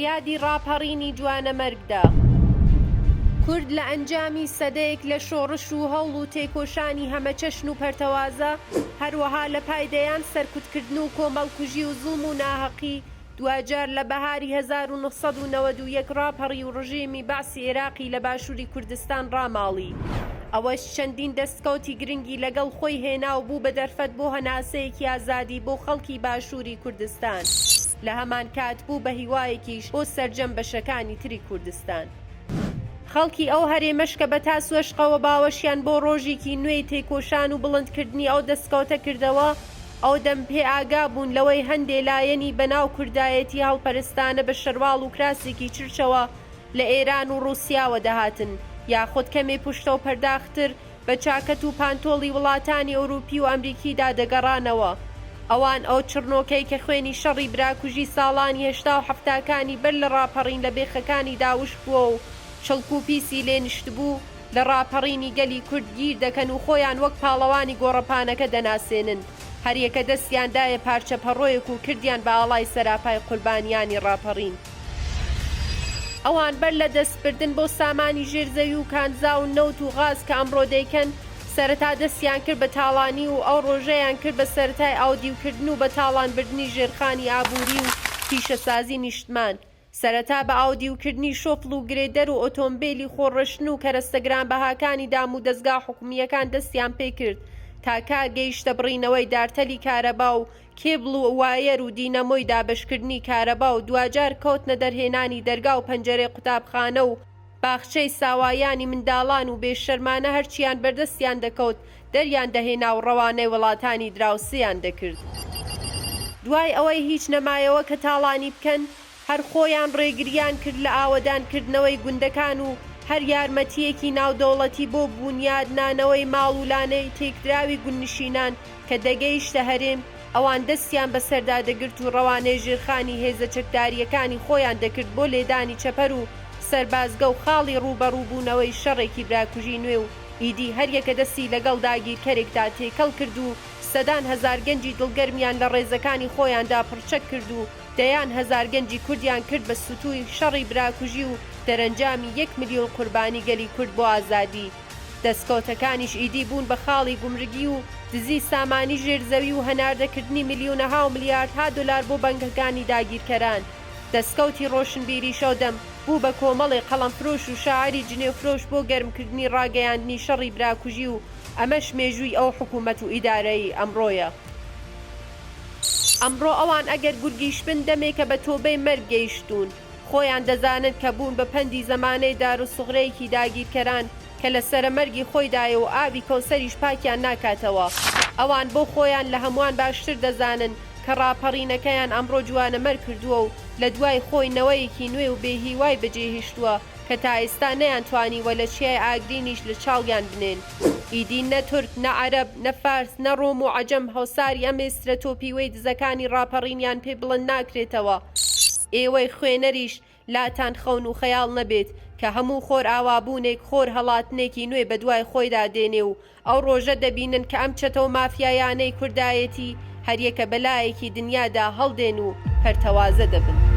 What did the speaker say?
لەیادی ڕاپەڕینی جوانەمەرگدا کورد لە ئەنجامی سەدەیەک لە شۆڕش و هەوڵ و تێکۆشانی هەمە چەشن و پەرتەوازە هەروەها لە پایدەیان سەرکوتکردن و کۆمەڵکوژی و زوڵم و ناهەقی دوجار لە بەهاری 1991 ڕاپەڕی و ڕژێمی باسی عێراقی لە باشووری کوردستان ڕاماڵی. ئەوەش چەندین دەستکەوتی گرنگی لەگەڵ خۆی هێنا و بوو بە دەرفەت بۆ هەناسەیەکی ئازادی بۆ خەڵکی باشووری کوردستان. لە هەمان کات بوو بە هیوایەکیش بۆ سەرجەم بەشەکانی تری کوردستان. خەڵکی ئەو هەرێمەش کە بە تاسوەشقەوە باوەشیان بۆ ڕۆژێکی نوێی تێکۆشان و بڵندکردنی ئەو دەستکەوتە کردەوە، ئەو دەم پێ ئاگا بوون لەوەی هەندێ لایەنی بەناو کوردایەتی هەڵپەرستانە بە شەرواڵ و کراسێکی چرچەوە لە ئێران و ڕووسیاوە دەهاتن، یاخود کەمێ پوشتە و پەرداختر بە چاکەت و پانتۆڵی وڵاتانی ئەوروپی و ئەمریکیدا دەگەڕانەوە. ئەوان ئەو چڕنۆکەی کە خوێنی شەڕی براکوژی ساڵانی هێشتا و هەفتاکانی بەر لە ڕاپەڕین لە بێخەکانی داوش بووە و چڵک و پیسی لێ نیشت بوو، لە ڕاپەڕینی گەلی کورد گیر دەکەن و خۆیان وەک پاڵەوانی گۆڕەپانەکە دەناسێنن، هەریەکە دەستیاندایە پارچە پەڕۆیەک و کردیان بە ئاڵای سەراپای قوربانیانی ڕاپەڕین. ئەوان بەر لە دەستبردن بۆ سامانی ژێرزەوی و کانزا و نەوت و غاز کە ئەمڕۆ دەیکەن، سەرەتا دەستیان کرد بە تاڵانی و ئەو ڕۆژەیان کرد بە سەرەتای ئاودیوکردن و بە تاڵانبردنی ژێرخانی ئابووری و پیشەسازی نیشتمان. سەرەتا بە ئاودیوکردنی شۆفڵ و گرێدەر و ئۆتۆمبیلی خۆڕەشن و کەرەستە گرانبەهاکانی دام و دەستگا حکومیەکان دەستیان پێ کرد تا کار گەیشتە بڕینەوەی دارتەلی کارەبا و کێبڵ و وایر و دینەمۆی دابشکردنی کارەبا و دوجار کەوتنە دەرهێنانی دەرگا و پەنجەرەی قوتابخانە و باخچەی ساوایانی منداڵان و بێشەرمانە هەرچیان بەردەستیان دەکەوت دەریان دەهێنا و ڕەوانەی وڵاتانی دراوسیان دەکرد. دوای ئەوەی هیچ نەمایەوە کە تاڵانی بکەن، هەر خۆیان ڕێگریان کرد لە ئاوەدانکردنەوەی گوندەکان و هەر یارمەتیەکی ناودەوڵەتی بۆ بوونیادنانەوەی ماڵ و لانەی تێکدراوی گوندنشینان کە دەگەیشتە هەرێم، ئەوان دەستیان بەسەردا دەگرت و ڕەوانەی ژێرخانی هێزە چەکداریەکانی خۆیان دەکرد بۆ لێدانی چەپەر و سەربازگە و خاڵی ڕوبەڕووبوونەوەی شەڕێکی براکوژی نوێ و ئیدی هەریەکە دەستی لەگەڵ داگیرکەرێکدا تێکەڵ کرد و سەدان هەزار گەنجی دڵگەرمیان لە ڕێزەکانی خۆیاندا پڕچەک کرد و دەیان هەزار گەنجی کوردیان کرد بە سوتووی شەڕی براکوژی و دەرەنجامی 1 ملیۆن قوربانی گەلی کورد بۆ ئازادی. دەستکەوتەکانیش ئیدی بوون بە خاڵی گومرگی و دزی سامانی ژێرزەوی و هەناردەکردنی میلیۆنەها و ملیاردها دلار بۆ بەنکەکانی داگیرکەران. دەستکەوتی ڕۆشنبیری شەودەم بوو بە کۆمەڵی قەڵەمفرۆش و شاعری جنێفرۆش بۆ گەرمکردنی ڕاگەیاندنی شەڕی براکوژی و ئەمەش مێژووی ئەو حکوومەت و ئیدارەی ئەمڕۆیە. ئەمڕۆ ئەوان ئەگەر گورگیش بن دەمێکە بە تۆبەی مەرگ گەیشتوون، خۆیان دەزانن کە بوون بە پەندی زەمانەی داروسوغرەیەکی داگیرکەران کە لە سەرەمەرگی خۆیدایە و ئاوی کەوسەریش پاکیان ناکاتەوە. ئەوان بۆ خۆیان لە هەمووان باشتر دەزانن کە ڕاپەڕینەکەیان ئەمڕۆ جوانەمەر کردووە و لە دوای خۆی نەوەیەکی نوێ و بێهیوای بەجێهێشتووە کە تا ئێستا نەیانتوانی وە لە چیای ئاگرینیش لە چاڵیان بنێن. ئیدی نە تورک، نە عەرەب، نە فارس، نە ڕۆم و عەجەم هەوساری ئەم ئێسترە تۆپیوەی دزەکانی ڕاپەڕینیان پێ بڵند ناکرێتەوە. ئێوەی خوێنەریش لاتان خەون و خەیاڵ نەبێت کە هەموو خۆر ئاوابوونێک خۆر هەڵاتنێکی نوێ بە دوای خۆیدا دێنێ و ئەو ڕۆژە دەبینن کە ئەم چەتە و مافیایانەی کوردایەتی هەریەکە بەلایەکی دنیادا هەڵدێن و پەرتەوازە دەبن.